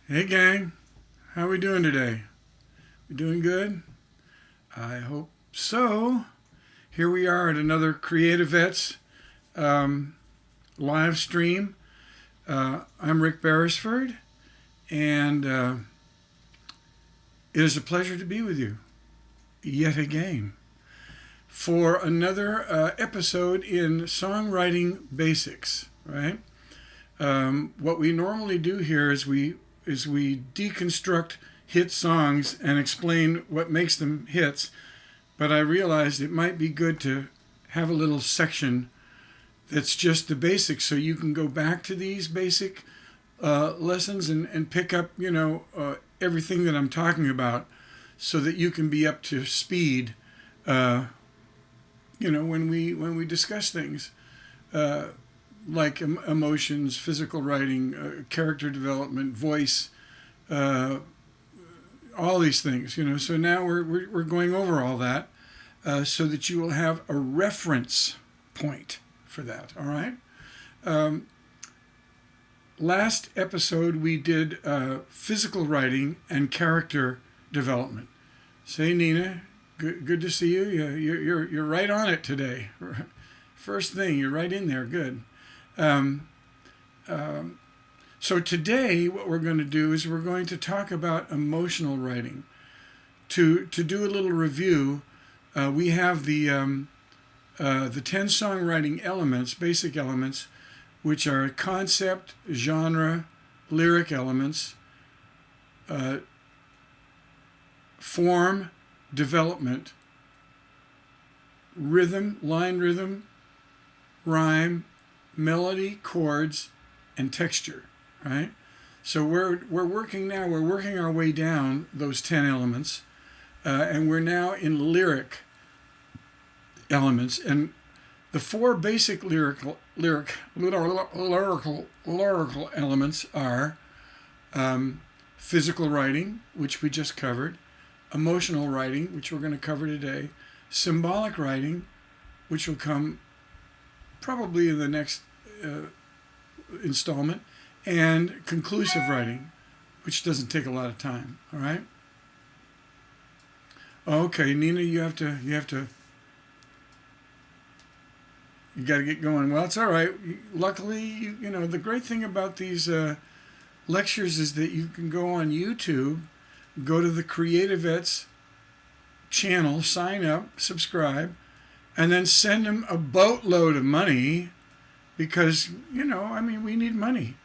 Hey gang, how we doing today? We doing good? I hope so. Here we are at another CreatiVets um, live stream. I'm Rick Beresford, and it is a pleasure to be with you yet again for another episode in Songwriting Basics. Right? What we normally do here is we deconstruct hit songs and explain what makes them hits. But I realized it might be good to have a little section that's just the basics, so you can go back to these basic lessons and pick up, everything that I'm talking about, so that you can be up to speed. When we discuss things. Like emotions, physical writing, character development, voice, uh, all these things. So now we're going over all that so that you will have a reference point for that. All right. Um, Last episode we did physical writing and character development. Say, Nina, good to see you. You're right on it today. First thing, you're right in there. Good. Um, um, so today, what we're going to do is we're going to talk about emotional writing. To do a little review, we have the 10 songwriting elements, basic elements, which are concept, genre, lyric elements, uh, form, development, rhythm, line rhythm, rhyme, melody, chords, and texture, right? So we're working now. We're working our way down those 10 elements, and we're now in lyric elements. And the four basic lyrical elements are physical writing, which we just covered, emotional writing, which we're going to cover today, symbolic writing, which will come probably in the next installment, and conclusive writing, which doesn't take a lot of time. All right. Okay, Nina, you got to get going. Well, it's all right. Luckily, the great thing about these lectures is that you can go on YouTube, go to the CreatiVets channel, sign up, subscribe, and then send them a boatload of money because, we need money.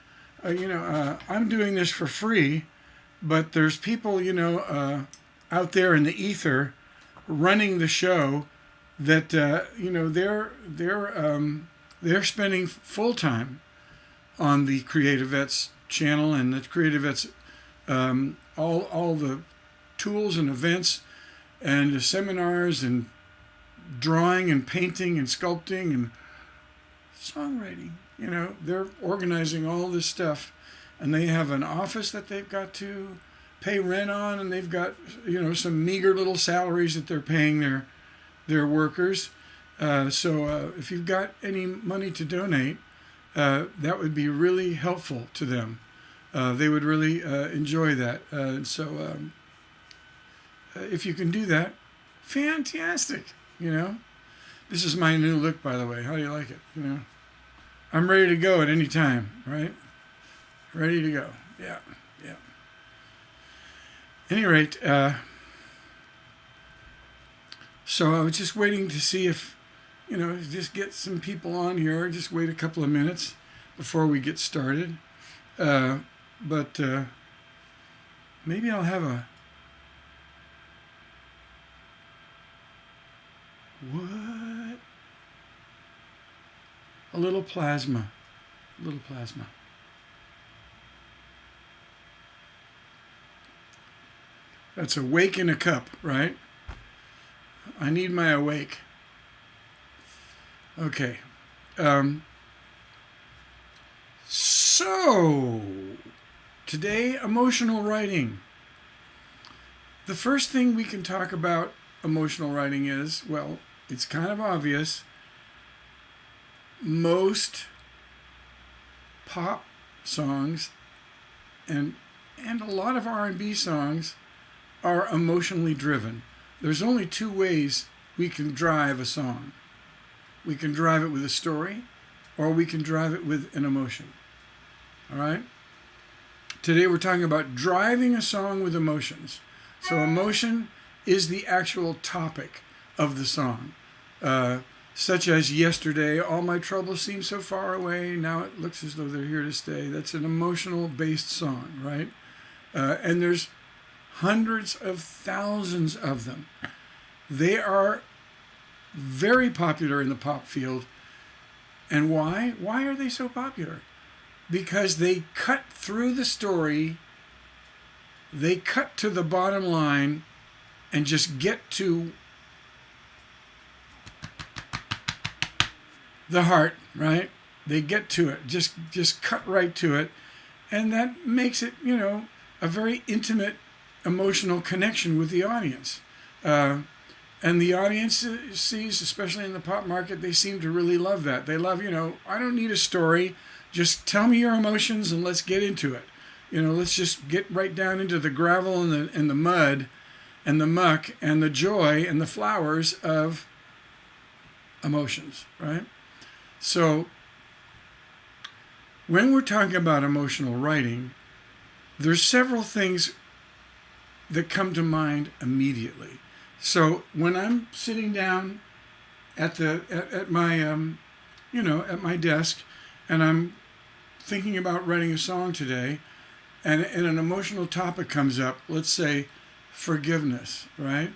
I'm doing this for free, but there's people, out there in the ether running the show that, they're spending full time on the CreatiVets channel and the CreatiVets, all the tools and events and the seminars and drawing and painting and sculpting and songwriting. They're organizing all this stuff, and they have an office that they've got to pay rent on, and they've got some meager little salaries that they're paying their workers. So if you've got any money to donate, that would be really helpful to them. They would really enjoy that. If you can do that, fantastic. This is my new look, by the way. How do you like it? I'm ready to go at any time, right? Ready to go. Yeah, yeah. Any rate, so I was just waiting to see if, just get some people on here. Just wait a couple of minutes before we get started. But maybe I'll have what? A little plasma. A little plasma. That's awake in a cup, right? I need my awake. Okay. So, today, emotional writing. The first thing we can talk about emotional writing is, well, it's kind of obvious. Most pop songs and and a lot of R&B songs are emotionally driven. There's only two ways we can drive a song. We can drive it with a story, or we can drive it with an emotion. All right? Today we're talking about driving a song with emotions. So emotion is the actual topic of the song. Such as yesterday, all my troubles seem so far away, now it looks as though they're here to stay. That's an emotional based song, right? And there's hundreds of thousands of them. They are very popular in the pop field. And why? Why are they so popular? Because they cut through the story, they cut to the bottom line, and just get to the heart, right? They get to it, just cut right to it. And that makes it, you know, a very intimate, emotional connection with the audience. And the audience sees, especially in the pop market, they seem to really love that. They love, you know, I don't need a story. Just tell me your emotions and let's get into it. You know, let's just get right down into the gravel and the mud and the muck and the joy and the flowers of emotions, right? So when we're talking about emotional writing, there's several things that come to mind immediately. So when I'm sitting down at my at my desk and I'm thinking about writing a song today, and an emotional topic comes up, let's say forgiveness, right?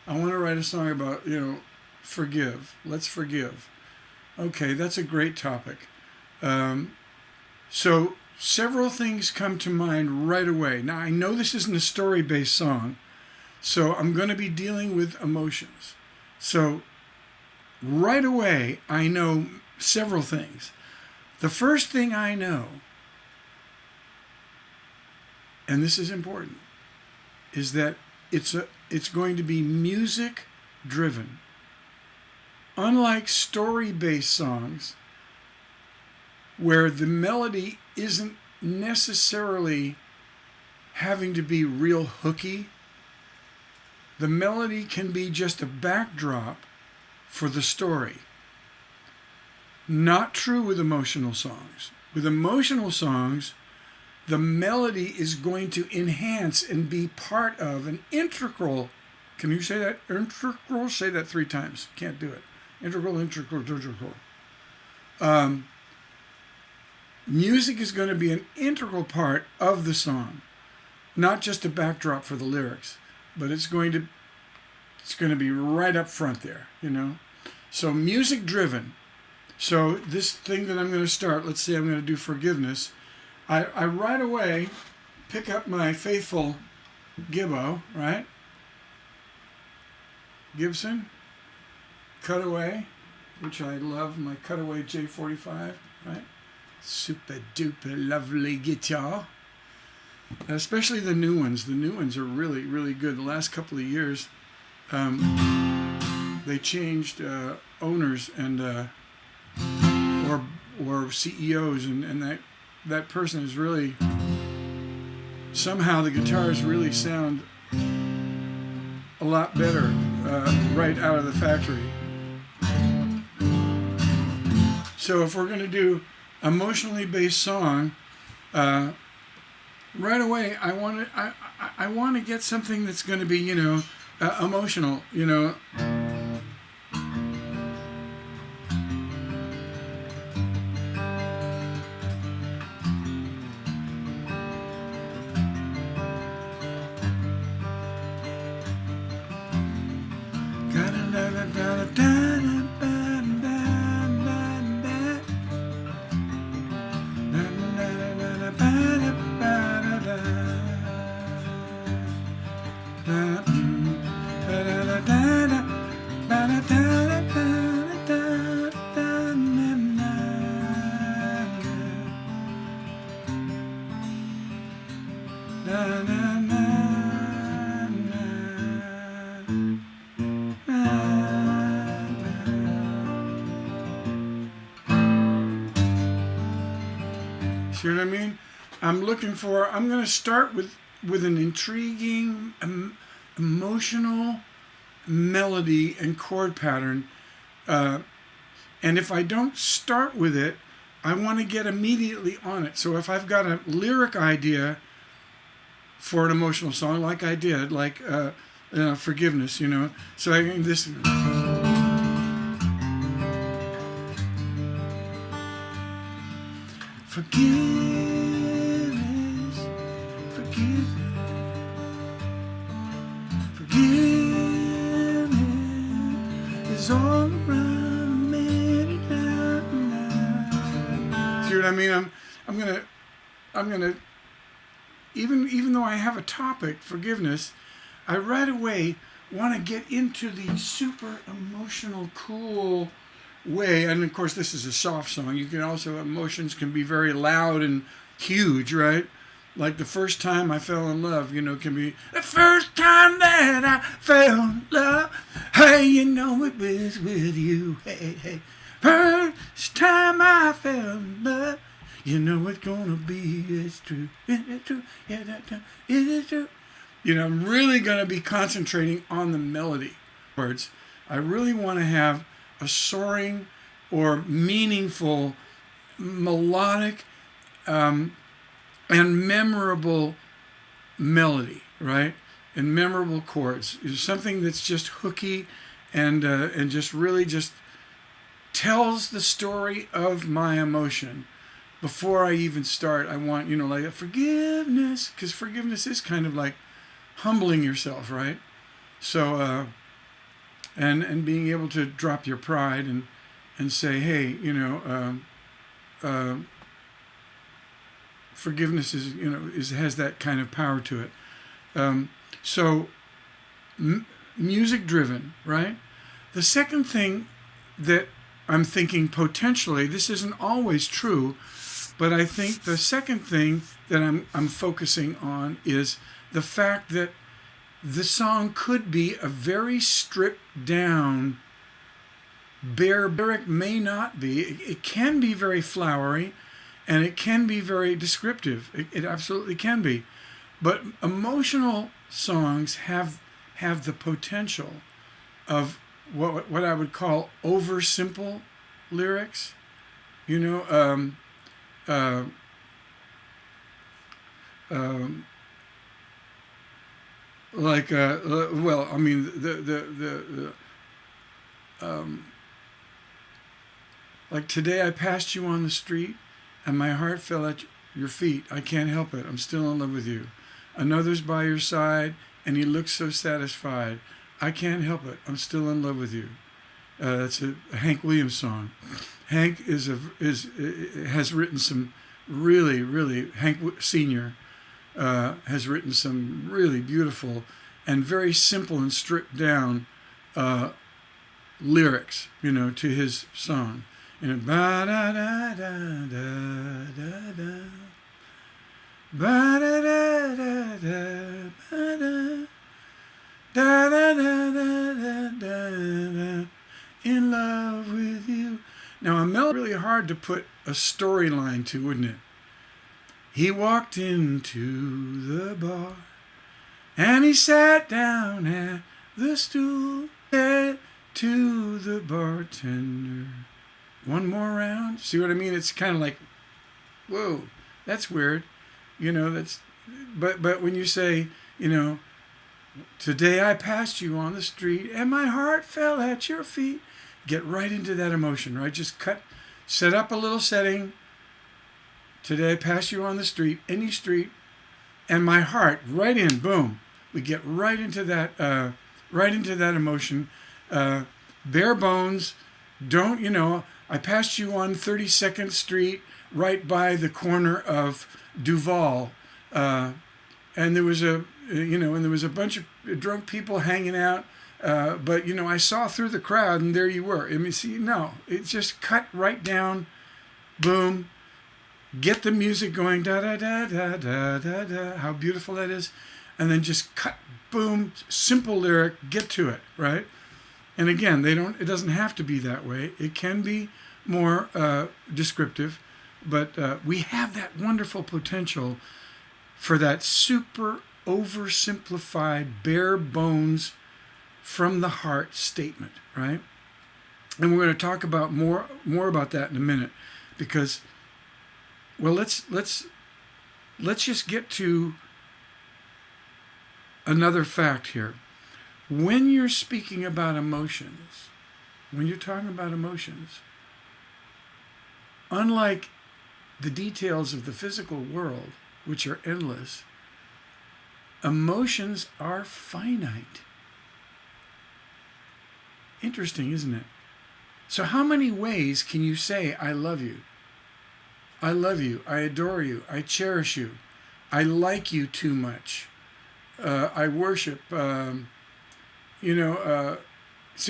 I want to write a song about, you know, forgive. Let's forgive. Okay, that's a great topic. So several things come to mind right away. Now, I know this isn't a story-based song, so I'm going to be dealing with emotions. So right away, I know several things. The first thing I know, and this is important, is that it's going to be music driven. Unlike story-based songs, where the melody isn't necessarily having to be real hooky, the melody can be just a backdrop for the story. Not true with emotional songs. With emotional songs, the melody is going to enhance and be part of an integral. Can you say that? Integral? Say that 3 times. Can't do it. Integral. Music is going to be an integral part of the song, not just a backdrop for the lyrics, but it's going to be right up front there, you know. So music driven. So this thing that I'm going to start, let's say I'm going to do forgiveness. I right away pick up my faithful Gibbo, right? Gibson, Cutaway, which I love, my Cutaway J45, right? Super duper lovely guitar. Especially the new ones. The new ones are really, really good. The last couple of years, they changed owners and or CEOs, and that person is really, somehow the guitars really sound a lot better right out of the factory. So if we're going to do emotionally based song, right away I want to get something that's going to be, you know, emotional, you know. See what I mean? I'm going to start with an intriguing, emotional melody and chord pattern. And if I don't start with it, I want to get immediately on it. So if I've got a lyric idea for an emotional song, like I did, like Forgiveness, so I this. Forgiveness, forgiveness, forgiveness is all around me tonight. See what I mean? I'm gonna even though I have a topic, forgiveness, I right away want to get into the super emotional, cool way. And of course, this is a soft song. You can also, emotions can be very loud and huge, right? Like the first time I fell in love, can be the first time that I fell in love. Hey, it was with you. Hey, hey. First time I fell in love. It's gonna be, it's true, it's true, yeah, it is true. I'm really gonna be concentrating on the melody words. I really want to have a soaring or meaningful, melodic, and memorable melody, right? And memorable chords. It's something that's just hooky and just really just tells the story of my emotion. Before I even start, I want, like a forgiveness, because forgiveness is kind of like humbling yourself, right? So, and being able to drop your pride and say, hey, forgiveness is has that kind of power to it. So music driven, right? The second thing that I'm thinking potentially, this isn't always true, but I think the second thing that I'm focusing on is the fact that the song could be a very stripped down, lyric may not be. It can be very flowery, and it can be very descriptive. It absolutely can be. But emotional songs have the potential of what I would call oversimple lyrics. Like well, I mean like today I passed you on the street and my heart fell at your feet. I can't help it. I'm still in love with you. Another's by your side and he looks so satisfied. I can't help it. I'm still in love with you. That's a Hank Williams song. Hank has written some really Hank Sr. Has written some really beautiful and very simple and stripped down lyrics, to his song. Ba da da da da da da, ba da da da da ba da da da da da da, in love with you. Now a melody really hard to put a storyline to, wouldn't it? He walked into the bar and he sat down at the stool, said to the bartender, one more round. See what I mean? It's kind of like, whoa, that's weird. But when you say, today I passed you on the street and my heart fell at your feet, get right into that emotion, right? Just set up a little setting. Today I passed you on the street, any street, and my heart, right in, boom. We get right into that emotion. Bare bones, don't, I passed you on 32nd Street, right by the corner of Duval, and there was a bunch of drunk people hanging out, but I saw through the crowd, and there you were. I mean, see, no, it just cut right down, boom. Get the music going, da da da da da da da. How beautiful that is, and then just cut, boom, simple lyric, get to it, right? And again, it doesn't have to be that way. It can be more descriptive, But we have that wonderful potential for that super oversimplified, bare bones, from the heart statement, right? And we're going to talk about more about that in a minute, because, well, let's just get to another fact here. When you're speaking about emotions, when you're talking about emotions, unlike the details of the physical world, which are endless, emotions are finite. Interesting, isn't it? So how many ways can you say, I love you? I love you. I adore you. I cherish you. I like you too much. I worship. See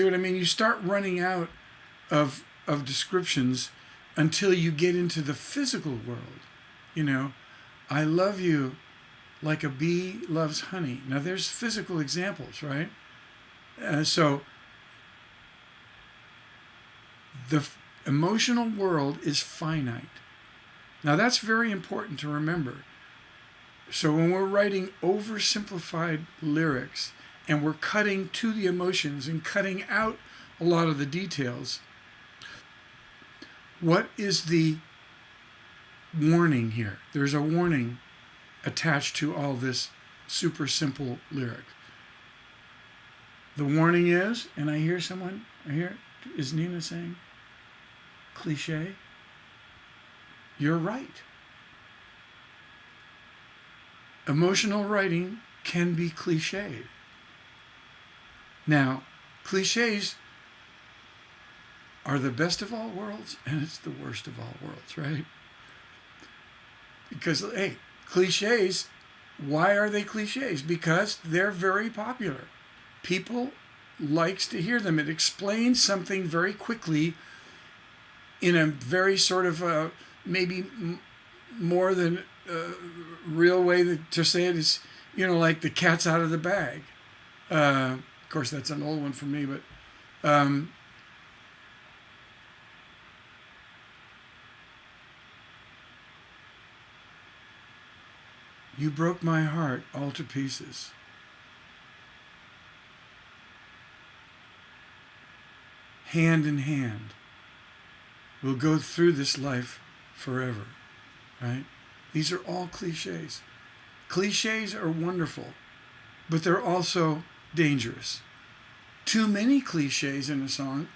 what I mean? You start running out of descriptions until you get into the physical world. I love you like a bee loves honey. Now there's physical examples, right? So the emotional world is finite. Now that's very important to remember. So when we're writing oversimplified lyrics and we're cutting to the emotions and cutting out a lot of the details, what is the warning here? There's a warning attached to all this super simple lyric. The warning is, and I hear is Nina saying, cliche? You're right. Emotional writing can be cliched. Now, cliches are the best of all worlds, and it's the worst of all worlds, right? Because, hey, cliches, why are they cliches? Because they're very popular. People likes to hear them. It explains something very quickly in a very sort of maybe more than real way to say it is, like the cat's out of the bag. Of course, that's an old one for me, but you broke my heart all to pieces. Hand in hand, we'll go through this life forever, right? These are all cliches. Cliches are wonderful, but they're also dangerous. Too many cliches in a song,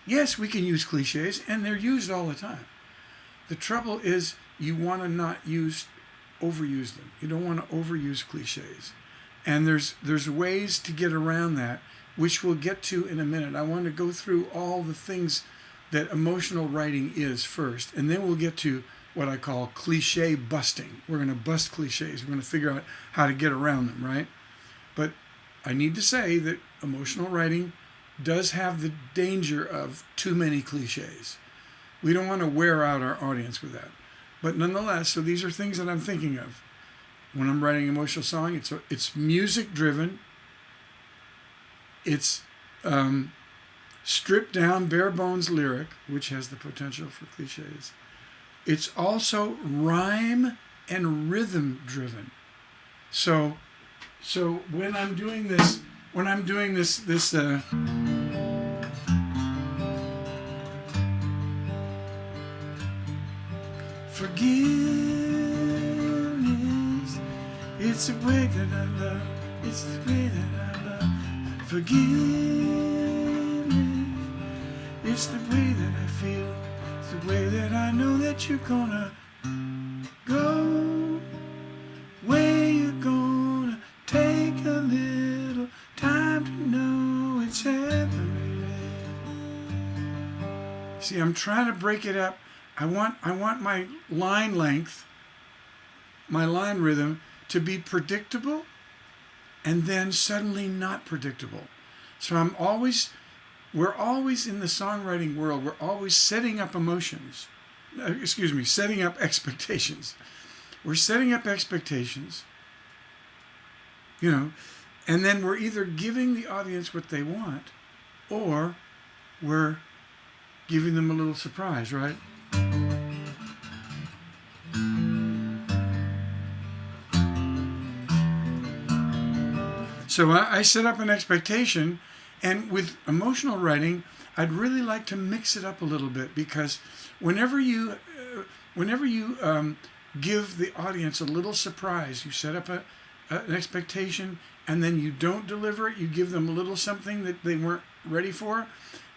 yes, we can use cliches, and they're used all the time. The trouble is you want to not overuse them. You don't want to overuse cliches. And there's ways to get around that, which we'll get to in a minute. I want to go through all the things that emotional writing is first, and then we'll get to what I call cliche busting. We're going to bust cliches. We're going to figure out how to get around them, right? But I need to say that emotional writing does have the danger of too many cliches. We don't want to wear out our audience with that. But nonetheless, so these are things that I'm thinking of. When I'm writing an emotional song, it's music driven. It's stripped down, bare bones lyric, which has the potential for cliches. It's also rhyme and rhythm driven. So when I'm doing this, forgiveness, it's the way that I love, it's the way that I love. Forgiveness, it's the way that I feel, it's the way that I know that you're gonna go, where you're gonna take a little time to know it's separated. See, I'm trying to break it up. I want my line length, my line rhythm to be predictable and then suddenly not predictable. So we're always in the songwriting world, we're always setting up emotions. Setting up expectations. We're setting up expectations, and then we're either giving the audience what they want or we're giving them a little surprise, right? So I set up an expectation, and with emotional writing, I'd really like to mix it up a little bit, because whenever you give the audience a little surprise, you set up an expectation, and then you don't deliver it, you give them a little something that they weren't ready for,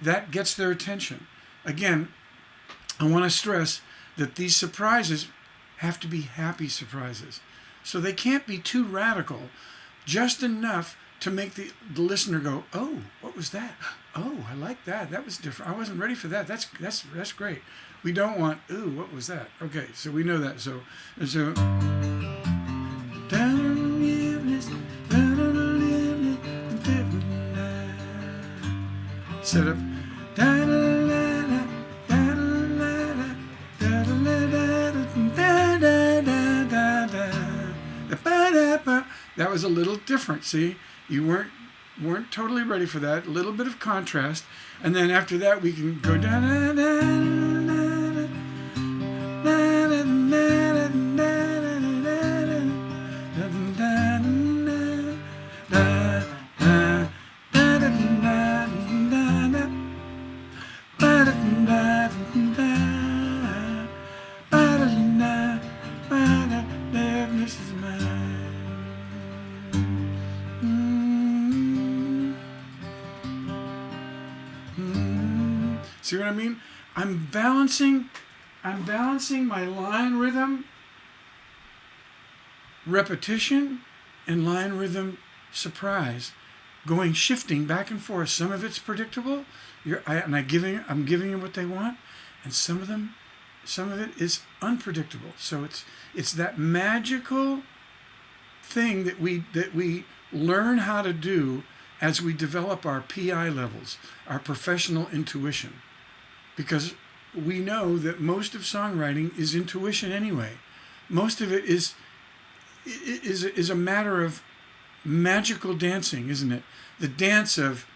that gets their attention. Again, I want to stress that these surprises have to be happy surprises. So they can't be too radical, just enough to make the listener go, oh, what was that? Oh, I like that. That was different. I wasn't ready for that. That's great. We don't want, ooh, what was that? Okay, so we know that. So set up. That was a little different. See, you weren't totally ready for that. A little bit of contrast, and then after that we can go down. See what I mean? I'm balancing my line rhythm, repetition, and line rhythm surprise, shifting back and forth. Some of it's predictable, I'm giving them what they want, and some of it is unpredictable. So it's that magical thing that we learn how to do as we develop our PI levels, our professional intuition. Because we know that most of songwriting is intuition anyway. Most of it is a matter of magical dancing, isn't it? The dance of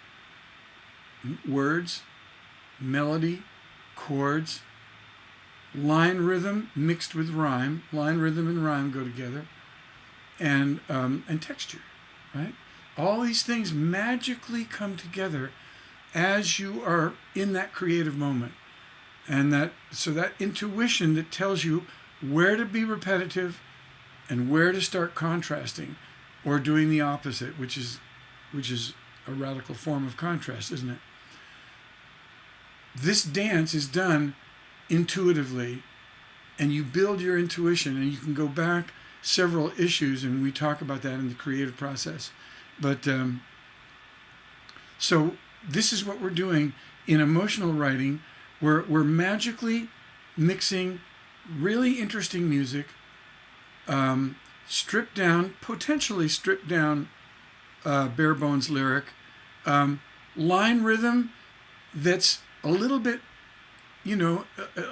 words, melody, chords, line rhythm mixed with rhyme. Line rhythm and rhyme go together, and texture, right? All these things magically come together as you are in that creative moment. And that intuition that tells you where to be repetitive and where to start contrasting or doing the opposite, which is a radical form of contrast, isn't it? This dance is done intuitively, and you build your intuition, and you can go back several issues, and we talk about that in the creative process. But so this is what we're doing in emotional writing. We're magically mixing really interesting music, potentially stripped down, bare bones lyric, line rhythm that's a little bit, a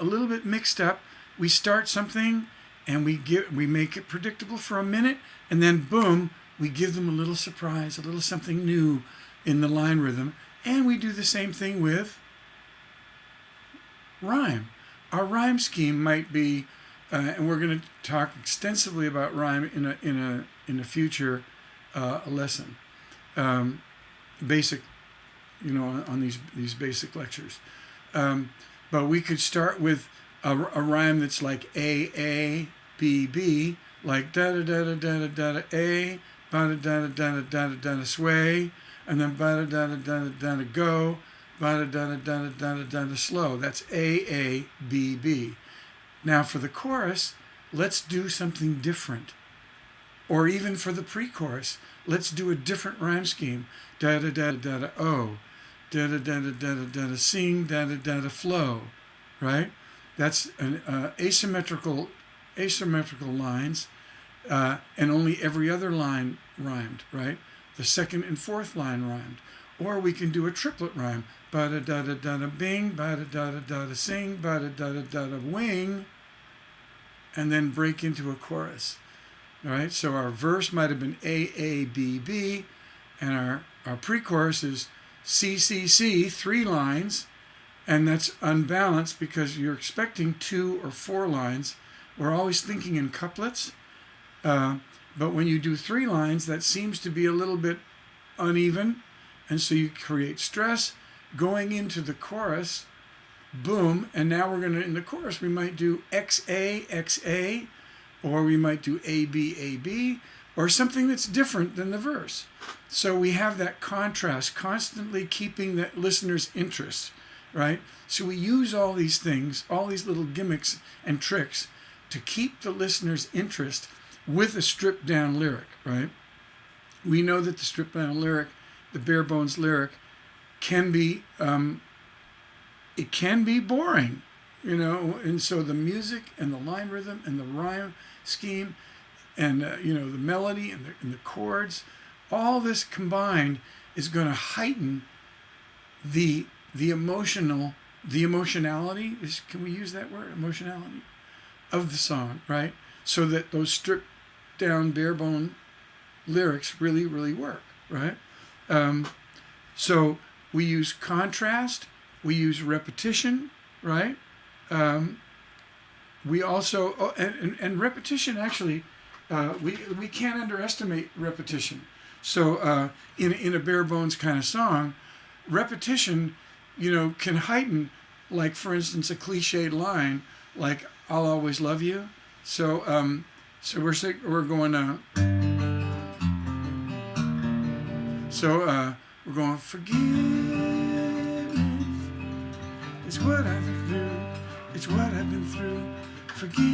little bit mixed up. We start something and we make it predictable for a minute, and then boom, we give them a little surprise, a little something new in the line rhythm. And we do the same thing with rhyme. Our rhyme scheme might be, and we're going to talk extensively about rhyme in a future lesson, basic, on these basic lectures. But we could start with a rhyme that's like A B B, like da da da da da da da A, ba da da da da da da da sway, and then ba da da da da da go, ba da da da da da da slow. That's A B B. Now for the chorus, let's do something different. Or even for the pre-chorus, let's do a different rhyme scheme. Da da da da da oh, da da da da da da da sing, da da da da flow, right? That's an asymmetrical lines, and only every other line rhymed, right? The second and fourth line rhymed. Or we can do a triplet rhyme. Ba-da-da-da-da-da bing, ba-da-da-da-da-da sing, ba-da-da-da-da-da wing, and then break into a chorus. All right, so our verse might have been A, B, B, and our pre-chorus is C, C, C, 3 lines, and that's unbalanced because you're expecting 2 or 4 lines. We're always thinking in couplets, but when you do 3 lines, that seems to be a little bit uneven, and so you create stress. Going into the chorus, boom, and now we're going to, in the chorus, we might do XA, XA, or we might do AB, AB, or something that's different than the verse. So we have that contrast, constantly keeping the listener's interest, right? So we use all these things, all these little gimmicks and tricks to keep the listener's interest with a stripped down lyric, right? We know that the stripped down lyric, the bare bones lyric, can be it can be boring, you know, and so the music and the line rhythm and the rhyme scheme and you know, the melody and the chords, all this combined is going to heighten the emotionality is, can we use that word, emotionality, of the song, right? So that those stripped down bare bone lyrics really work, right? So we use contrast, we use repetition, right? We also, and repetition actually, we can't underestimate repetition. So in a bare bones kind of song, repetition, you know, can heighten, like for instance, a cliched line like "I'll always love you." So we're going we're going, forgiveness is what I've been through. It's what I've been through. Forgiveness.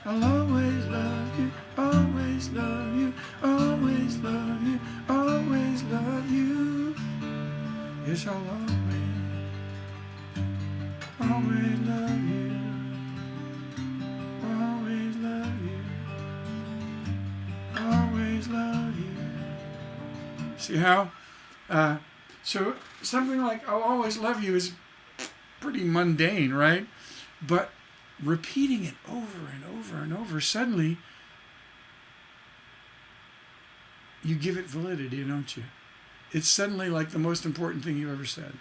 I'll always love you. Always love you. Always love you. Always love you. Yes, I'll always love you. Always love you. Always love you. See how? So something like "I'll always love you" is pretty mundane, right? But repeating it over and over and over, suddenly you give it validity, don't you? It's suddenly like the most important thing you've ever said.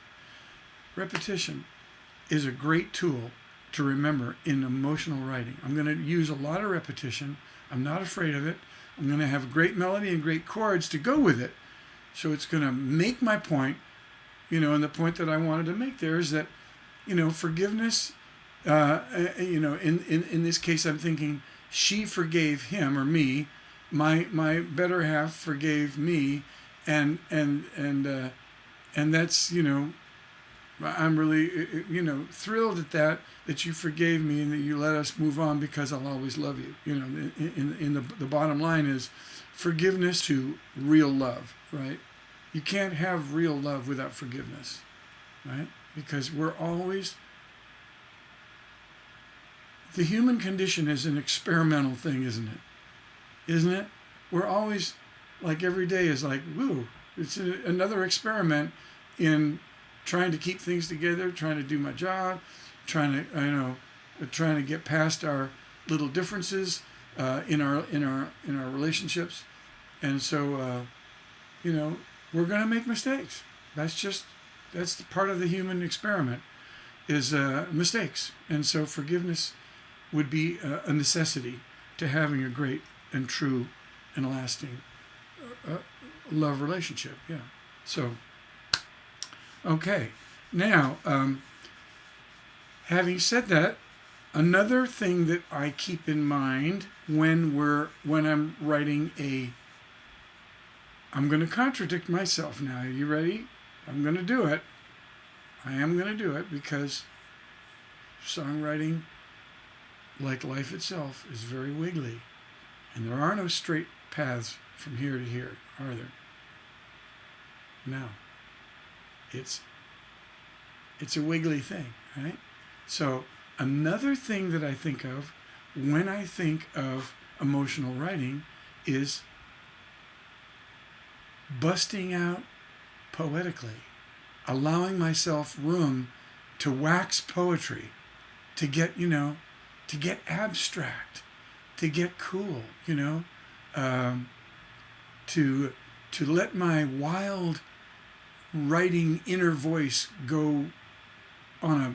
Repetition is a great tool to remember in emotional writing. I'm going to use a lot of repetition. I'm not afraid of it. I'm going to have a great melody and great chords to go with it. So it's going to make my point, you know, and the point that I wanted to make there is that, you know, forgiveness, you know, in this case, I'm thinking she forgave him or me, my better half forgave me, and that's, you know, I'm really, you know, thrilled at that you forgave me and that you let us move on because I'll always love you. You know, in the bottom line is forgiveness to real love, right? You can't have real love without forgiveness, right? Because we're always, the human condition is an experimental thing, isn't it? Isn't it? We're always, like every day is like, woo, it's another experiment in trying to keep things together, trying to do my job, trying to get past our little differences in our relationships, and so you know, we're going to make mistakes. That's the part of the human experiment is mistakes, and so forgiveness would be a necessity to having a great and true and lasting love relationship. Yeah. So. Okay, now, having said that, another thing that I keep in mind when I'm writing I'm going to contradict myself now. Are you ready? I'm going to do it. I am going to do it because songwriting, like life itself, is very wiggly. And there are no straight paths from here to here, are there? No. It's a wiggly thing, right? So another thing that I think of when I think of emotional writing is busting out poetically, allowing myself room to wax poetry, to get, you know, to get abstract, to get cool, you know, to let my wild writing inner voice go on a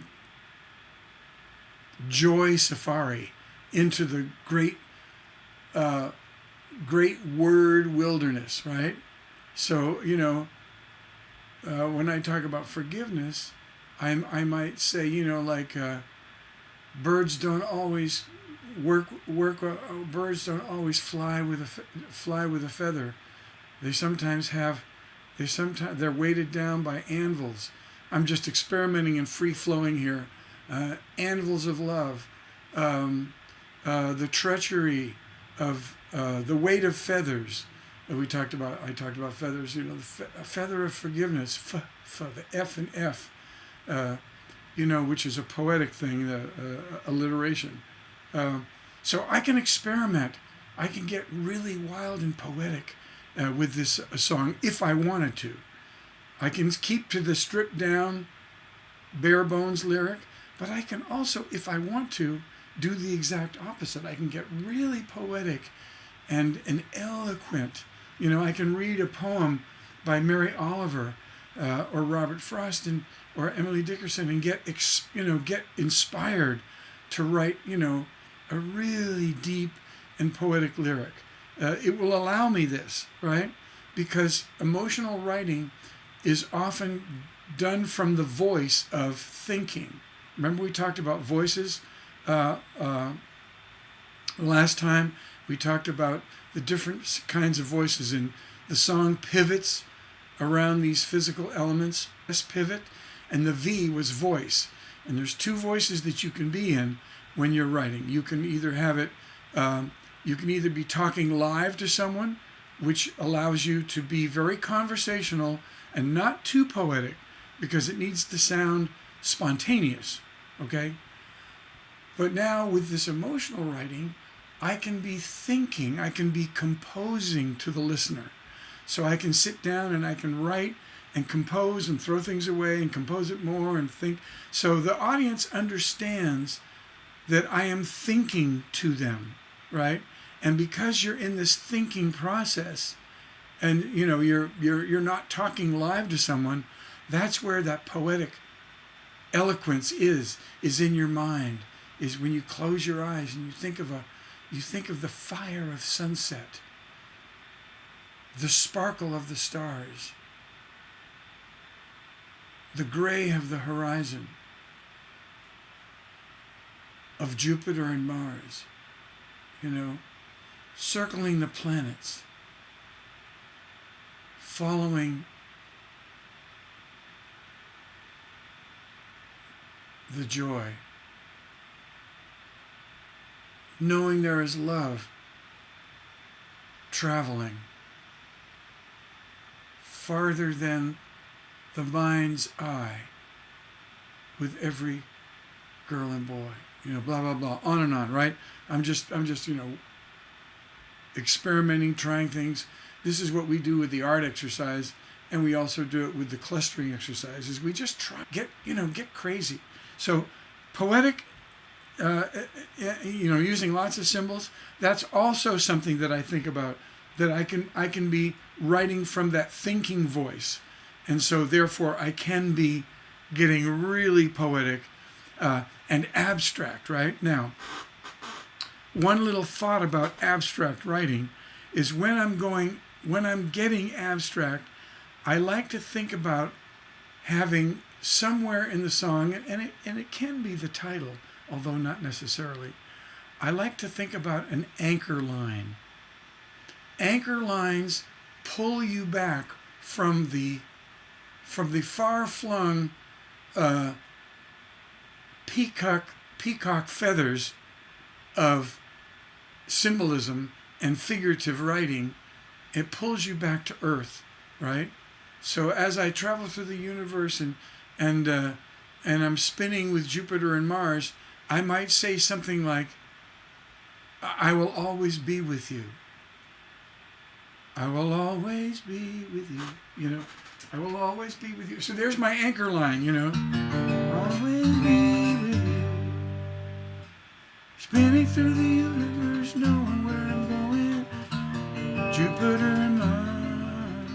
joy safari into the great great word wilderness, right? So, when I talk about forgiveness, I might say, like birds don't always birds don't always fly with a feather. They're weighted down by anvils. I'm just experimenting and free flowing here. Anvils of love, the treachery of the weight of feathers. I talked about feathers. A feather of forgiveness. The F and F. Which is a poetic thing, alliteration. So I can experiment. I can get really wild and poetic with this song if I wanted to. I can keep to the stripped down, bare bones lyric, but I can also, if I want to, do the exact opposite. I can get really poetic and eloquent. I can read a poem by Mary Oliver or Robert Frost or Emily Dickerson and get inspired to write, a really deep and poetic lyric. It will allow me this, right? Because emotional writing is often done from the voice of thinking. Remember we talked about voices last time? We talked about the different kinds of voices, and the song pivots around these physical elements. S pivot, and the V was voice. And there's two voices that you can be in when you're writing. You can either have it, you can either be talking live to someone, which allows you to be very conversational and not too poetic, because it needs to sound spontaneous, okay? But now with this emotional writing, I can be thinking, I can be composing to the listener. So I can sit down and I can write and compose and throw things away and compose it more and think. So the audience understands that I am thinking to them, right? And because you're in this thinking process, and you're not talking live to someone, that's where that poetic eloquence is in your mind. Is when you close your eyes and you think of the fire of sunset, the sparkle of the stars, the gray of the horizon, of Jupiter and Mars, circling the planets, following the joy, knowing there is love traveling farther than the mind's eye with every girl and boy, blah, blah, blah, on and on, right? I'm just, experimenting, trying things. This is what we do with the art exercise, and we also do it with the clustering exercises. We just try, get crazy. So poetic, using lots of symbols, that's also something that I think about, that I can be writing from that thinking voice. And so therefore I can be getting really poetic and abstract, right? Now, one little thought about abstract writing is when I'm getting abstract, I like to think about having somewhere in the song, and it can be the title, although not necessarily. I like to think about an anchor line. Anchor lines pull you back from the far-flung peacock feathers of symbolism and figurative writing. It pulls you back to earth, right? So as I travel through the universe and I'm spinning with Jupiter and Mars, I might say something like, I will always be with you. I will always be with you, I will always be with you. So there's my anchor line, Always be with you. Spinning through the universe, knowing where I'm going. Jupiter and Mars.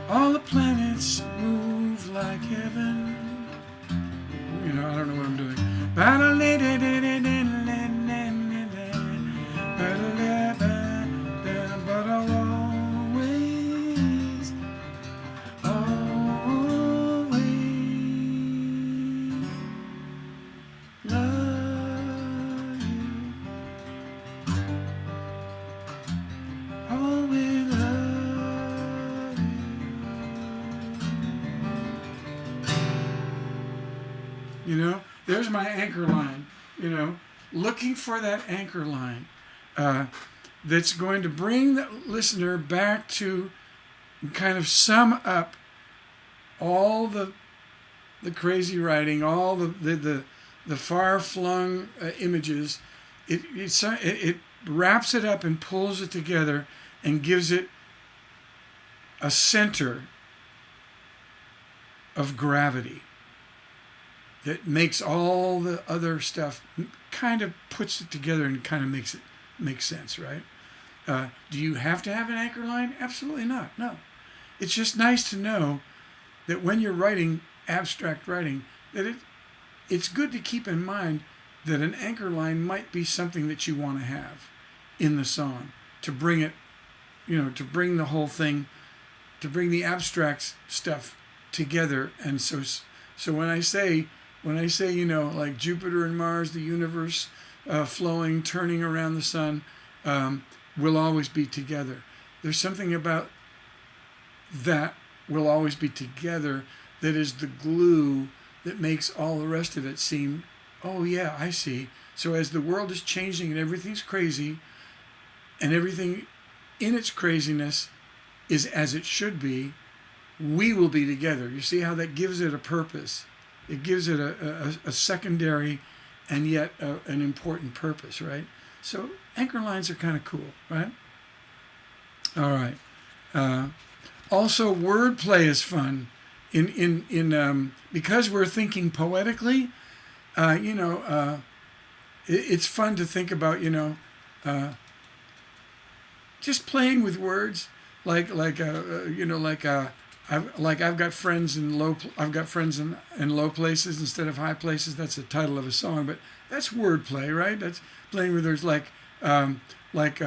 All the planets move like heaven. I don't know what I'm doing. You know, there's my anchor line. You know, looking for that anchor line that's going to bring the listener back to kind of sum up all the crazy writing, all the far-flung images. It wraps it up and pulls it together and gives it a center of gravity that makes all the other stuff, kind of puts it together and kind of makes it make sense, right? Do you have to have an anchor line? Absolutely not. No. It's just nice to know that when you're writing abstract writing, that it's good to keep in mind that an anchor line might be something that you want to have in the song to bring it, you know, to bring the whole thing, to bring the abstract stuff together. And so when I say, you know, like Jupiter and Mars, the universe flowing, turning around the sun, will always be together. There's something about that will always be together that is the glue that makes all the rest of it seem, oh yeah, I see. So as the world is changing and everything's crazy, and everything in its craziness is as it should be, we will be together. You see how that gives it a purpose? It gives it a secondary and yet an important purpose, right? So anchor lines are kind of cool, right? All right. Also, wordplay is fun. Because we're thinking poetically, you know, it's fun to think about, you know, just playing with words, I've got friends in low places instead of high places. That's the title of a song, but that's wordplay, right? That's playing with words like light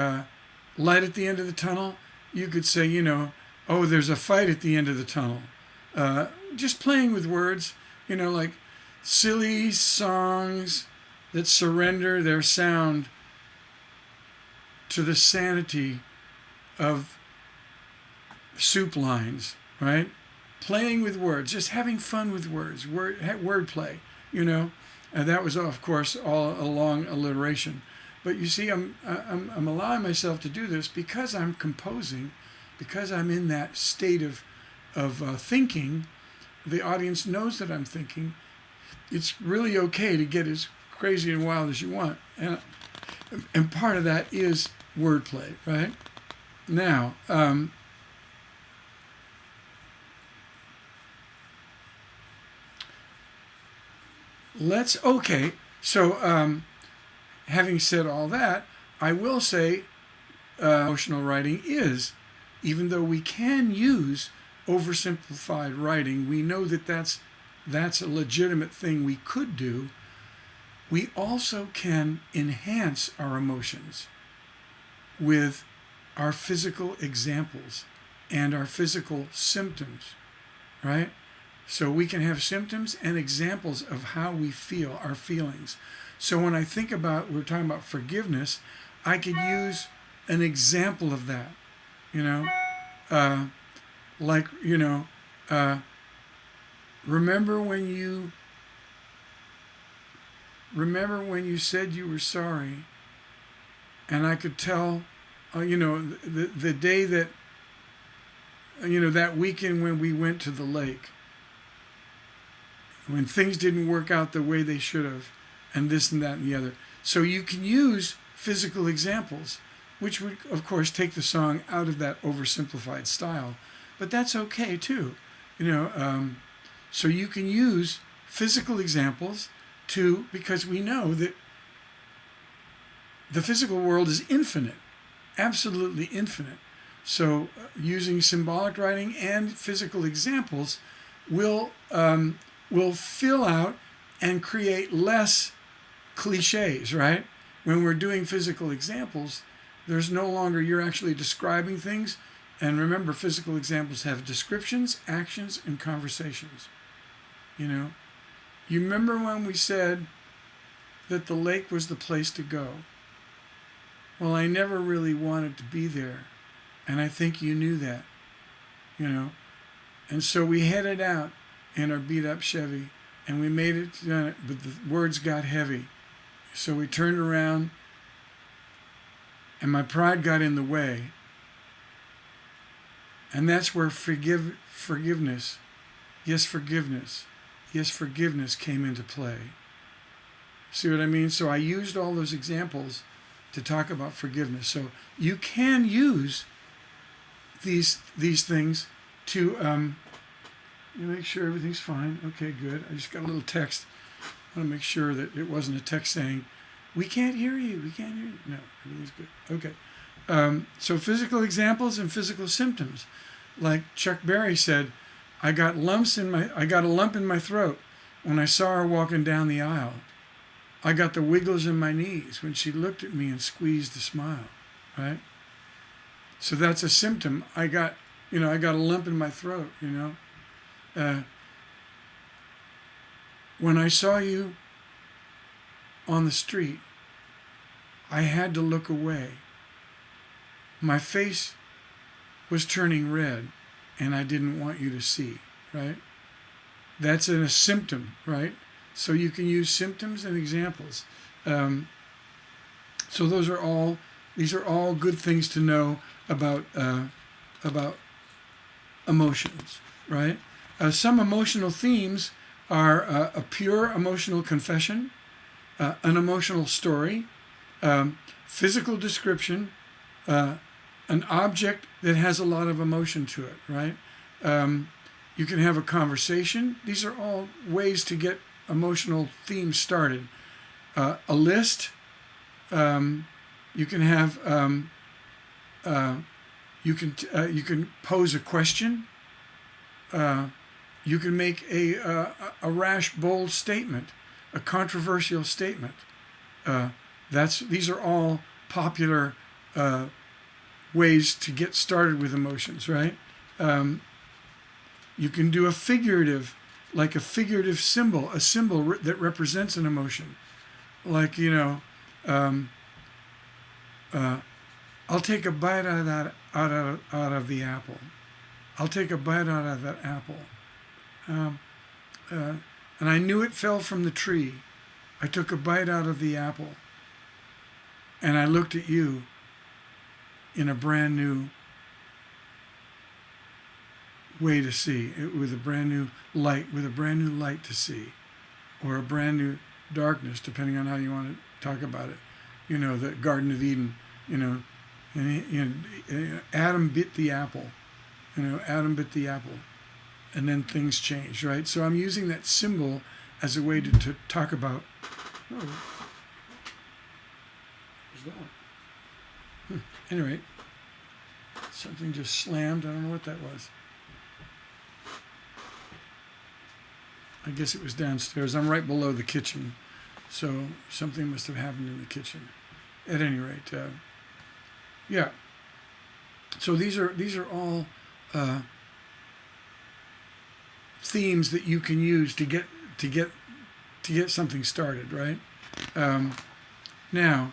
at the end of the tunnel. You could say, you know, oh, there's a fight at the end of the tunnel. Just playing with words, you know, like silly songs that surrender their sound to the sanity of soup lines, right? Playing with words, just having fun with words, wordplay, you know. And that was, of course, all a long alliteration. But you see, I'm allowing myself to do this because I'm composing, because I'm in that state of thinking. The audience knows that I'm thinking. It's really okay to get as crazy and wild as you want. And part of that is wordplay, right? Now, so having said all that, I will say emotional writing is, even though we can use oversimplified writing, we know that that's a legitimate thing we could do. We also can enhance our emotions with our physical examples and our physical symptoms, right? So we can have symptoms and examples of how we feel, our feelings. So when I think about, we're talking about forgiveness, I could use an example of that, you know, remember when you said you were sorry, and I could tell, the day that, that weekend when we went to the lake, when things didn't work out the way they should have, and this and that and the other. So you can use physical examples, which would, of course, take the song out of that oversimplified style. But that's okay, too. So you can use physical examples, because we know that the physical world is infinite, absolutely infinite. So using symbolic writing and physical examples will fill out and create less cliches, right? When we're doing physical examples, there's no longer, you're actually describing things. And remember, physical examples have descriptions, actions, and conversations. You remember when we said that the lake was the place to go? Well, I never really wanted to be there. And I think you knew that, And so we headed out in our beat up Chevy, and we made it, but the words got heavy. So we turned around, and my pride got in the way. And that's where forgiveness, yes, forgiveness came into play. See what I mean? So I used all those examples to talk about forgiveness. So you can use these things to make sure everything's fine. Okay, good. I just got a little text. I want to make sure that it wasn't a text saying, "We can't hear you. We can't hear you." No, everything's good. Okay. So physical examples and physical symptoms, like Chuck Berry said, I got a lump in my throat when I saw her walking down the aisle. I got the wiggles in my knees when she looked at me and squeezed a smile, right? So that's a symptom. I got a lump in my throat, When I saw you on the street, I had to look away. My face was turning red, and I didn't want you to see, right? That's a symptom, right? So you can use symptoms and examples. So these are all good things to know about emotions, right? Some emotional themes are a pure emotional confession, an emotional story, physical description, an object that has a lot of emotion to it, right? You can have a conversation. These are all ways to get emotional themes started. A list. You can have. You can pose a question. You can make a rash, bold statement, a controversial statement. These are all popular ways to get started with emotions, right? You can do a figurative symbol, a symbol that represents an emotion. Like, I'll take a bite out of the apple. I'll take a bite out of that apple. And I knew it fell from the tree. I took a bite out of the apple. And I looked at you in a brand new way to see, with a brand new light to see, or a brand new darkness, depending on how you want to talk about it. The Garden of Eden, and Adam bit the apple. Adam bit the apple, and then things changed, right? So I'm using that symbol as a way to talk about. Oh, what's that? Anyway, something just slammed. I don't know what that was. I guess it was downstairs. I'm right below the kitchen, so something must have happened in the kitchen. At any rate, yeah. So these are all themes that you can use to get something started, right? Now,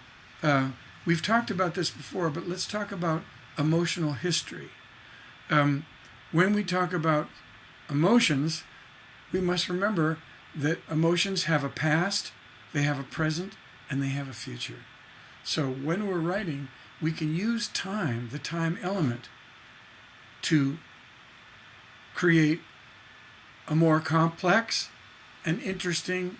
we've talked about this before, but let's talk about emotional history. When we talk about emotions, we must remember that emotions have a past, they have a present, and they have a future. So when we're writing, we can use time, the time element, to create a more complex and interesting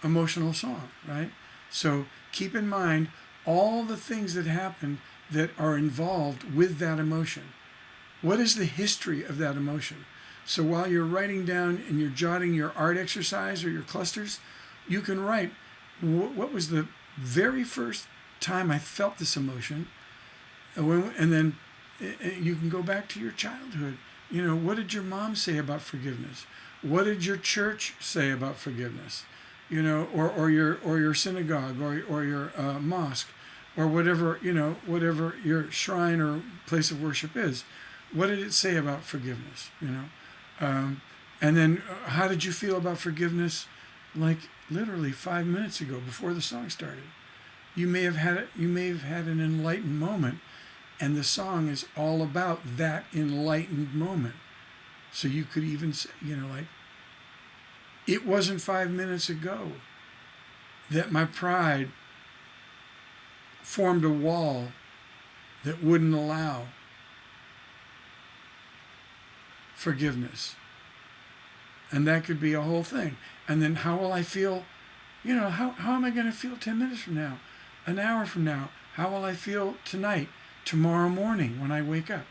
emotional song, right? So keep in mind all the things that happen that are involved with that emotion. What is the history of that emotion? So while you're writing down and you're jotting your art exercise or your clusters, you can write, what was the very first time I felt this emotion? And then you can go back to your childhood. What did your mom say about forgiveness? What did your church say about forgiveness? Or your synagogue or your mosque, or whatever your shrine or place of worship is. What did it say about forgiveness? And then how did you feel about forgiveness? Like literally 5 minutes ago, before the song started. You may have had an enlightened moment, and the song is all about that enlightened moment. So you could even say, It wasn't 5 minutes ago that my pride formed a wall that wouldn't allow forgiveness. And that could be a whole thing. And then how will I feel? You know, how am I going to feel 10 minutes from now, an hour from now? How will I feel tonight, tomorrow morning when I wake up?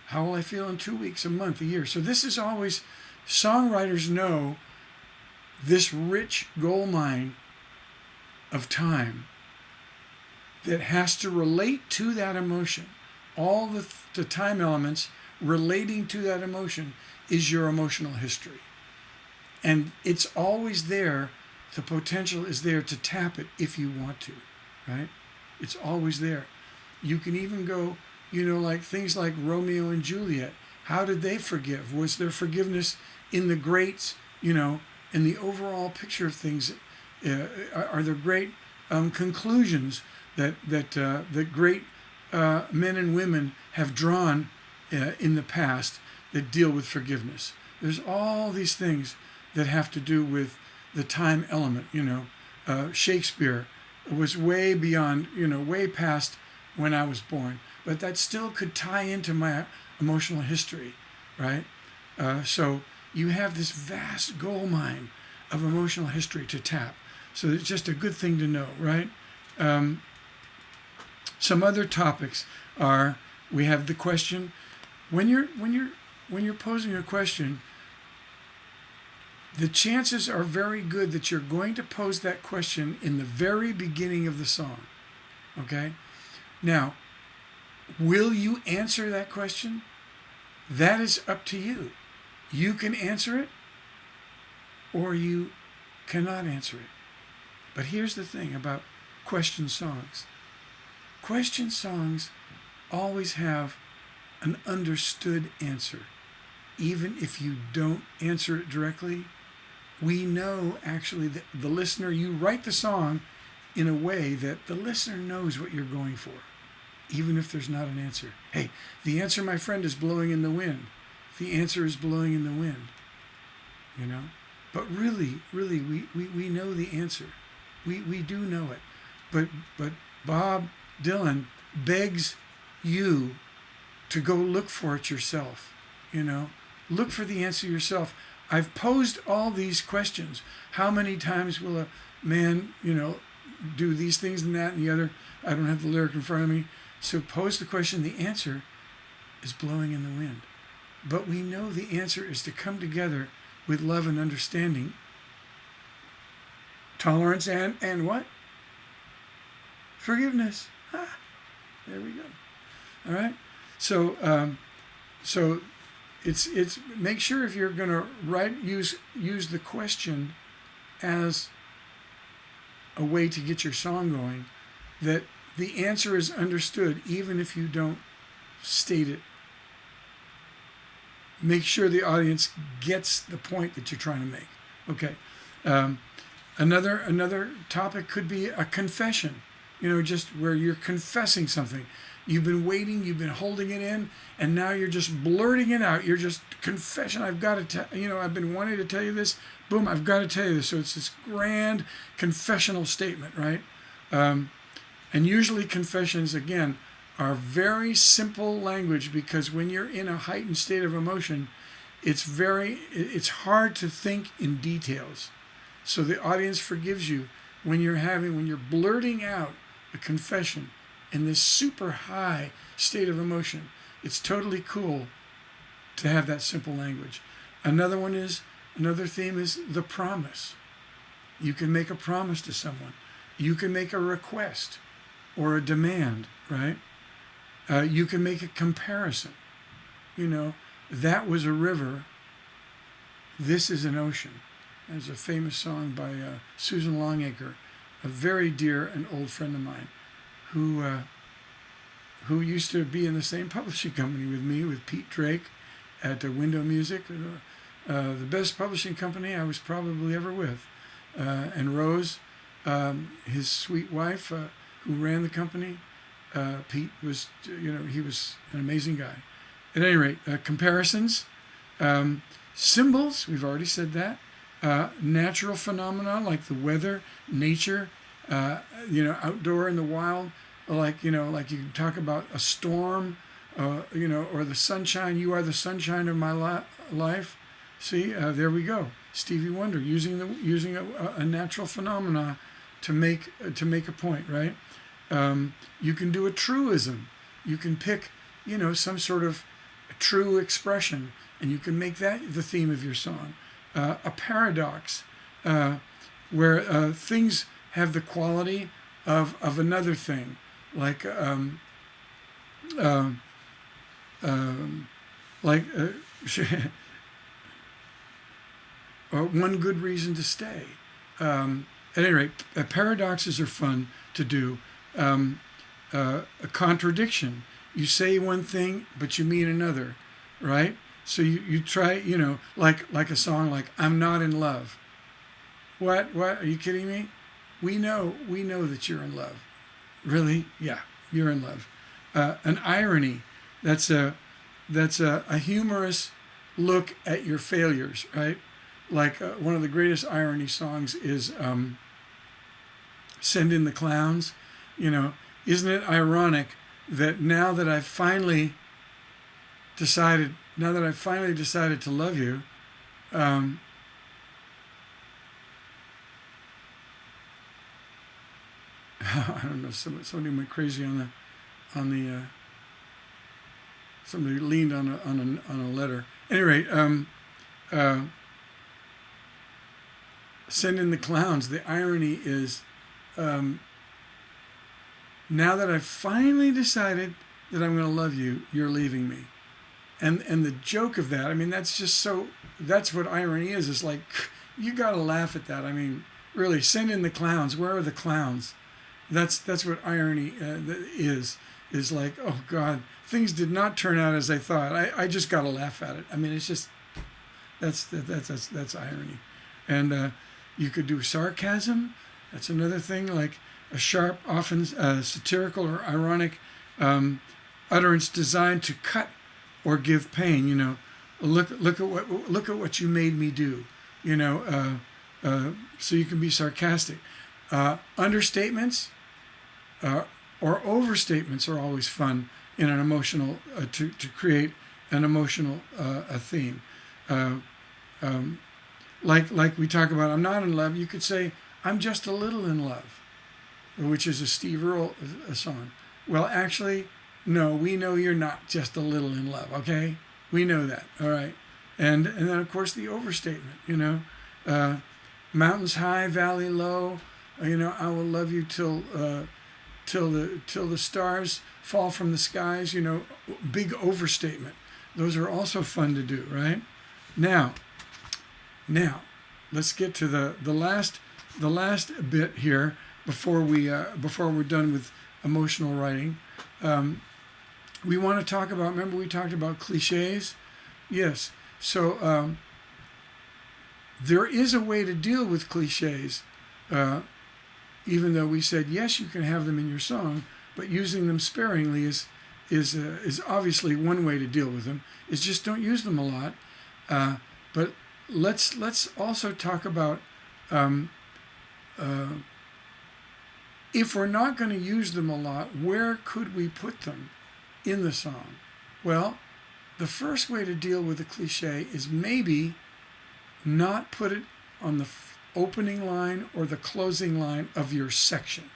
How will I feel in 2 weeks, a month, a year? So this is always, songwriters know this rich gold mine of time that has to relate to that emotion. All the time elements relating to that emotion is your emotional history. And it's always there. The potential is there to tap it if you want to, right? It's always there. You can even go, you know, like things like Romeo and Juliet. How did they forgive? Was there forgiveness in the greats, you know, in the overall picture of things? Are there great conclusions that great men and women have drawn in the past that deal with forgiveness? There's all these things that have to do with the time element. You know, Shakespeare was way beyond, you know, way past when I was born, but that still could tie into my emotional history, right? So you have this vast gold mine of emotional history to tap. So it's just a good thing to know, right? Some other topics are, we have the question. When you're posing a question, the chances are very good that you're going to pose that question in the very beginning of the song. Okay? Now, will you answer that question? That is up to you. You can answer it, or you cannot answer it. But here's the thing about question songs. Question songs always have an understood answer. Even if you don't answer it directly, we know actually that the listener, you write the song in a way that the listener knows what you're going for, even if there's not an answer. Hey, the answer, my friend, is blowing in the wind. The answer is blowing in the wind, you know? But really, we know the answer. We do know it. But Bob Dylan begs you to go look for it yourself, you know? Look for the answer yourself. I've posed all these questions. How many times will a man, you know, do these things and that and the other? I don't have the lyric in front of me. So pose the question. The answer is blowing in the wind. But we know the answer is to come together with love and understanding, tolerance, and what? Forgiveness. Ah, there we go. All right. So it's make sure if you're going to write, use the question as a way to get your song going, that the answer is understood even if you don't state it. Make sure the audience gets the point that you're trying to make. Okay. Another topic could be a confession. You know, just where you're confessing something. You've been waiting, you've been holding it in, and now you're just blurting it out. You're just confession. I've got to tell, you know, I've been wanting to tell you this. Boom, I've got to tell you this. So it's this grand confessional statement, right? And usually confessions, again, are very simple language, because when you're in a heightened state of emotion, it's hard to think in details. So the audience forgives you when you're blurting out a confession in this super high state of emotion. It's totally cool to have that simple language. Another theme is the promise. You can make a promise to someone. You can make a request or a demand, right? You can make a comparison. You know, that was a river. This is an ocean. There's a famous song by Susan Longacre, a very dear and old friend of mine, who used to be in the same publishing company with me, with Pete Drake at Window Music, the best publishing company I was probably ever with. And Rose, his sweet wife, who ran the company. Pete was, you know, he was an amazing guy. At any rate, comparisons, symbols, we've already said that. Natural phenomena like the weather, nature, outdoor in the wild, like you can talk about a storm, or the sunshine. You are the sunshine of my life. See, there we go. Stevie Wonder using a natural phenomena to make a point, right? You can do a truism. You can pick, some sort of true expression, and you can make that the theme of your song. A paradox, where things have the quality of another thing, like one good reason to stay. At any rate, paradoxes are fun to do. A contradiction. You say one thing, but you mean another, right? So you try, like a song like "I'm Not in Love." What? Are you kidding me? We know that you're in love. Really? Yeah, you're in love. An irony. That's a humorous look at your failures, right? Like one of the greatest irony songs is "Send in the Clowns." Isn't it ironic that now that I've finally decided to love you, I don't know. Somebody went crazy on the. Somebody leaned on a letter. At any rate, "Send in the Clowns." The irony is, now that I've finally decided that I'm going to love you, you're leaving me. And the joke of that, that's what irony is. It's like, you got to laugh at that. I mean, really, send in the clowns. Where are the clowns? That's what irony is like, oh God, things did not turn out as I thought. I just got to laugh at it. I mean, it's just, that's irony. And you could do sarcasm. That's another thing, like a sharp, often satirical or ironic utterance designed to cut or give pain. Look at what you made me do. So you can be sarcastic. Understatements or overstatements are always fun in an emotional to create an emotional theme. Like we talk about, "I'm not in love." You could say, "I'm just a little in love," which is a Steve Earle song. Well, actually, no, we know you're not just a little in love, okay? We know that, all right? And then, of course, the overstatement, mountains high, valley low, I will love you till the stars fall from the skies, big overstatement. Those are also fun to do, right? Now, let's get to the last bit here before we're done with emotional writing. We want to talk about. Remember, we talked about cliches. Yes. So there is a way to deal with cliches, even though we said yes, you can have them in your song, but using them sparingly is obviously one way to deal with them. Is just don't use them a lot. But let's also talk about if we're not going to use them a lot, where could we put them in the song? Well, the first way to deal with a cliche is maybe not put it on the opening line or the closing line of your section.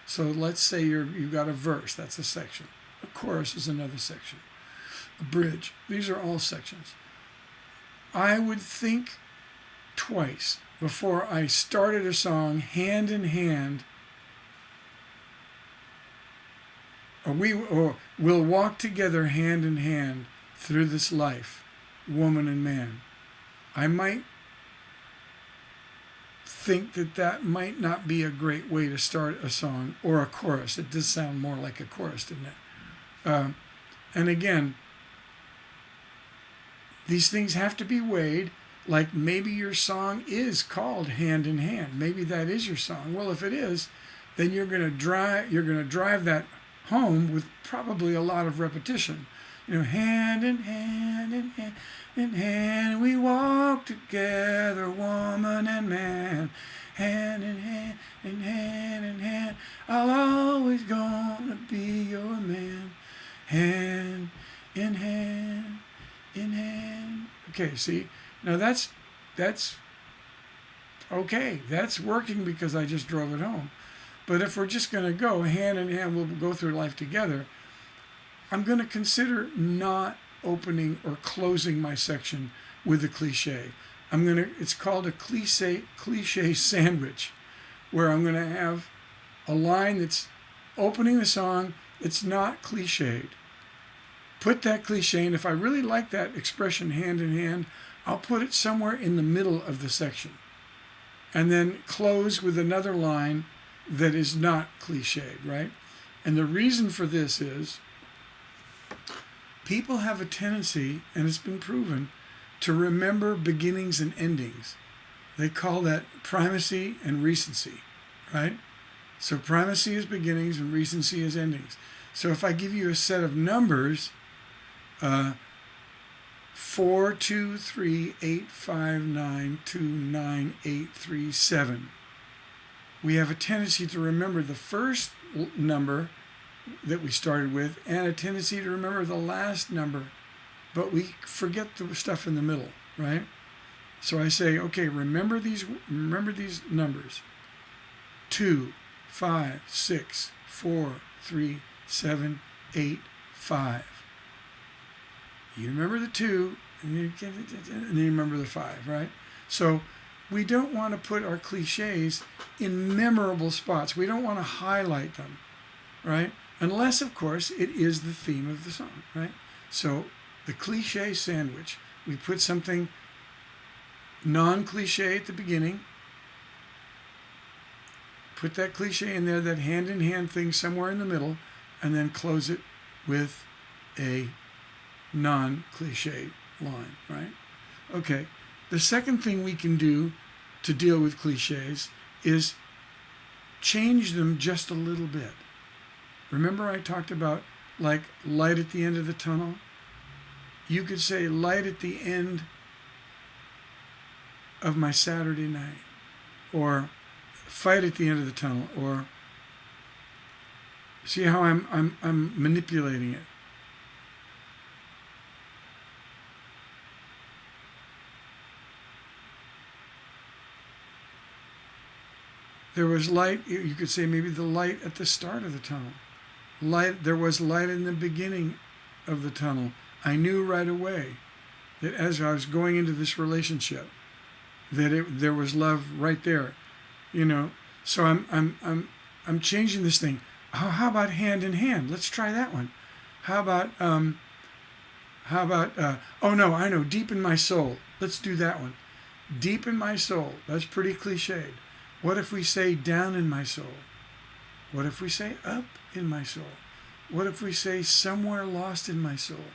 So let's say you've got a verse, that's a section. A chorus is another section. A bridge, these are all sections. I would think twice before I started a song hand in hand. We'll walk together hand in hand through this life, woman and man. I might think that might not be a great way to start a song or a chorus. It does sound more like a chorus, doesn't it? And again, these things have to be weighed. Like maybe your song is called Hand in Hand. Maybe that is your song. Well, if it is, then you're going to drive that home with probably a lot of repetition. Hand in hand, in hand, we walk together, woman and man. Hand in hand, in hand, in hand, I'll always gonna be your man. Hand in hand, in hand. Okay, see, now that's okay. That's working because I just drove it home. But if we're just going to go hand in hand, we'll go through life together, I'm going to consider not opening or closing my section with a cliche. It's called a cliche sandwich, where I'm going to have a line that's opening the song. It's not cliched. Put that cliche, and if I really like that expression, hand in hand, I'll put it somewhere in the middle of the section. And then close with another line that is not cliched, right? And the reason for this is people have a tendency, and it's been proven, to remember beginnings and endings. They call that primacy and recency, right? So primacy is beginnings and recency is endings. So if I give you a set of numbers, 4, 2, 3, 8, 5, 9, 2, 9, 8, 3, 7. We have a tendency to remember the first number that we started with and a tendency to remember the last number, but we forget the stuff in the middle, right? So I say, okay, remember these numbers. 2, 5, 6, 4, 3, 7, 8, 5. You remember the 2, and then you remember the 5, right? So we don't want to put our cliches in memorable spots. We don't want to highlight them, right? Unless, of course, it is the theme of the song, right? So the cliche sandwich, we put something non-cliche at the beginning, put that cliche in there, that hand-in-hand thing somewhere in the middle, and then close it with a non-cliche line, right? Okay, the second thing we can do to deal with cliches is change them just a little bit. Remember I talked about like light at the end of the tunnel? You could say light at the end of my Saturday night, or fight at the end of the tunnel, or see how I'm manipulating it. There was light, you could say maybe the light at the start of the tunnel. There was light in the beginning of the tunnel. I knew right away that as I was going into this relationship, that there was love right there, So I'm changing this thing. How about hand in hand? Let's try that one. How about oh no, I know, deep in my soul. Let's do that one. Deep in my soul. That's pretty cliched. What if we say down in my soul? What if we say up in my soul? What if we say somewhere lost in my soul?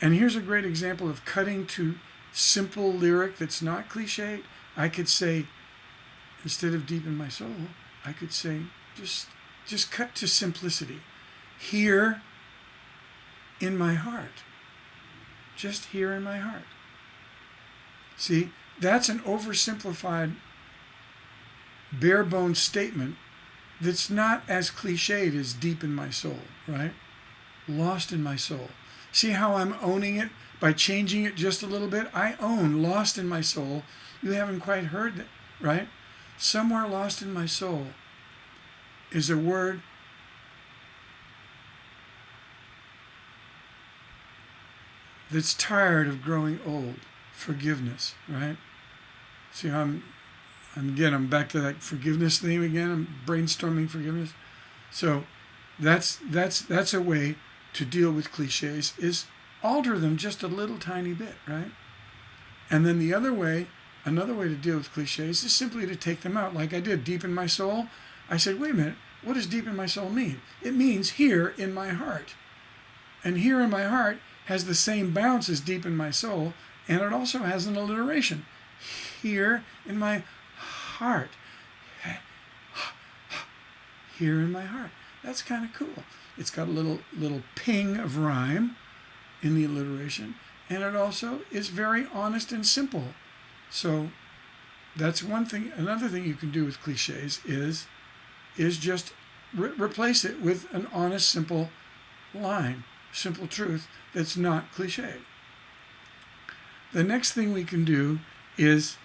And here's a great example of cutting to simple lyric that's not cliched. I could say, instead of deep in my soul, I could say, just cut to simplicity. Here in my heart. Just here in my heart. See, that's an oversimplified, bare bones statement that's not as cliched as deep in my soul, right? Lost in my soul. See how I'm owning it by changing it just a little bit? I own lost in my soul. You haven't quite heard that, right? Somewhere lost in my soul is a word that's tired of growing old. Forgiveness, right? See how I'm back to that forgiveness theme again. I'm brainstorming forgiveness. So that's a way to deal with cliches, is alter them just a little tiny bit, right? And then another way to deal with cliches is simply to take them out, like I did. Deep in my soul, I said, wait a minute, what does deep in my soul mean? It means here in my heart. And here in my heart has the same bounce as deep in my soul, and it also has an alliteration. Here in my heart. Here in my heart. That's kind of cool. It's got a little ping of rhyme in the alliteration, and it also is very honest and simple. So that's one thing. Another thing you can do with cliches is just replace it with an honest, simple line, simple truth that's not cliche. The next thing we can do is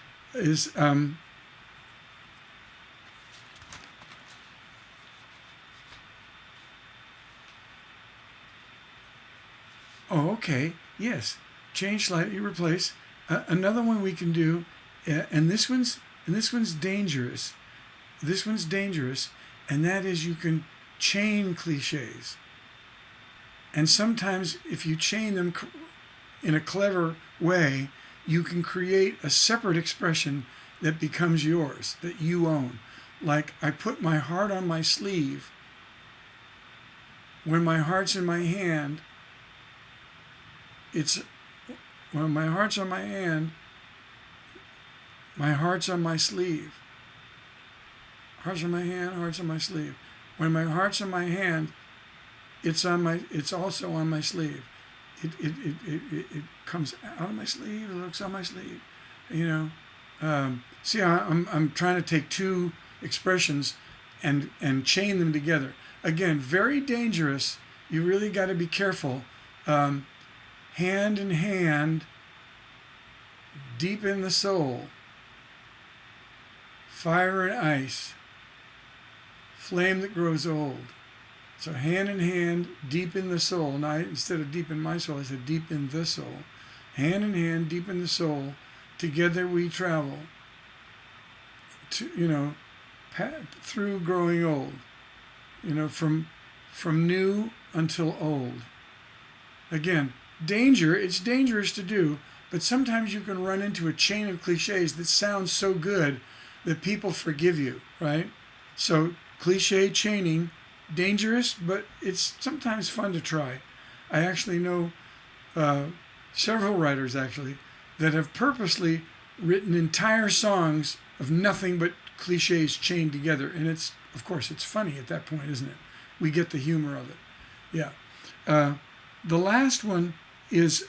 oh, okay, yes, change slightly, replace. Another one we can do, and this one's dangerous. This one's dangerous, and that is you can chain cliches. And sometimes if you chain them in a clever way, you can create a separate expression that becomes yours, that you own. Like, I put my heart on my sleeve. When my heart's in my hand, when my heart's on my hand, my heart's on my sleeve. Heart's on my hand, heart's on my sleeve. When my heart's on my hand, it's also on my sleeve. It comes out of my sleeve, it looks on my sleeve. See, I'm trying to take two expressions and chain them together. Again, very dangerous. You really got to be careful. Hand in hand, deep in the soul, fire and ice, flame that grows old. So hand in hand, deep in the soul. Now, instead of deep in my soul, I said deep in the soul. Hand in hand, deep in the soul, together we travel. Through growing old. From new until old. Again, it's dangerous to do, but sometimes you can run into a chain of cliches that sounds so good that people forgive you, right? So cliche chaining, dangerous, but it's sometimes fun to try. I actually know several writers actually that have purposely written entire songs of nothing but cliches chained together, and of course it's funny at that point, isn't it? We get the humor of it. Yeah. The last one is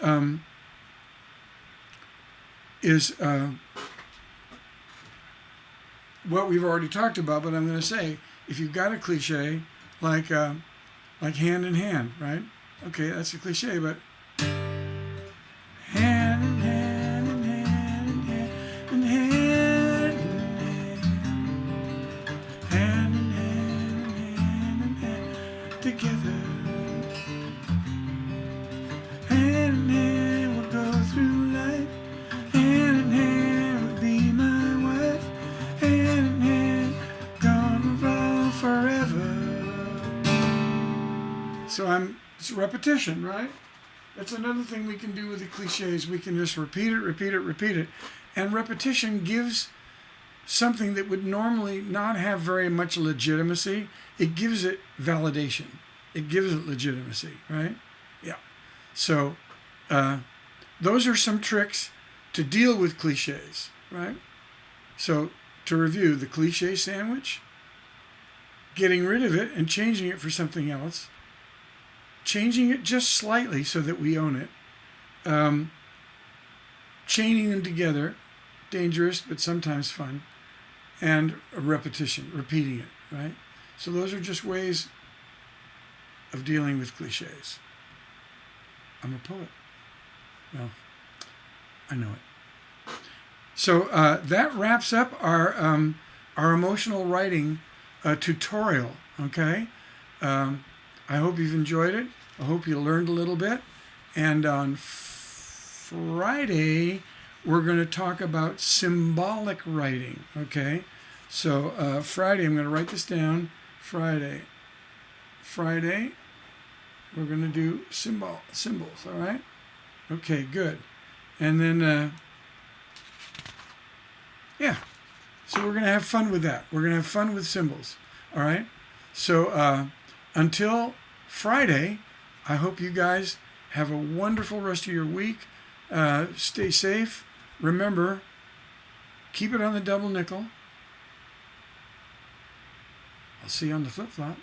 what we've already talked about, but I'm going to say, if you've got a cliche like hand in hand, right? Okay, that's a cliche, but hand in hand, and hand in hand, and hand in hand, hand in hand, and hand in hand, together. Hand in hand, we'll go through life. Hand in hand, we'll be my wife. Hand in hand, gonna roll forever. So it's repetition, right? That's another thing we can do with the cliches. We can just repeat it. And repetition gives something that would normally not have very much legitimacy. It gives it validation. It gives it legitimacy, right? Yeah. So those are some tricks to deal with cliches, right? So to review, the cliche sandwich, getting rid of it and changing it for something else, changing it just slightly so that we own it, chaining them together, dangerous but sometimes fun, and a repetition, repeating it, right? So those are just ways of dealing with cliches. I'm a poet. Well, I know it. So that wraps up our emotional writing tutorial, okay? I hope you've enjoyed it. I hope you learned a little bit. And on Friday, we're going to talk about symbolic writing, okay? So Friday, I'm going to write this down. Friday, we're going to do symbols, all right? Okay, good. And then, yeah, so we're going to have fun with that. We're going to have fun with symbols, all right? So until Friday, I hope you guys have a wonderful rest of your week. Stay safe. Remember, keep it on the double nickel. I'll see you on the flip-flop.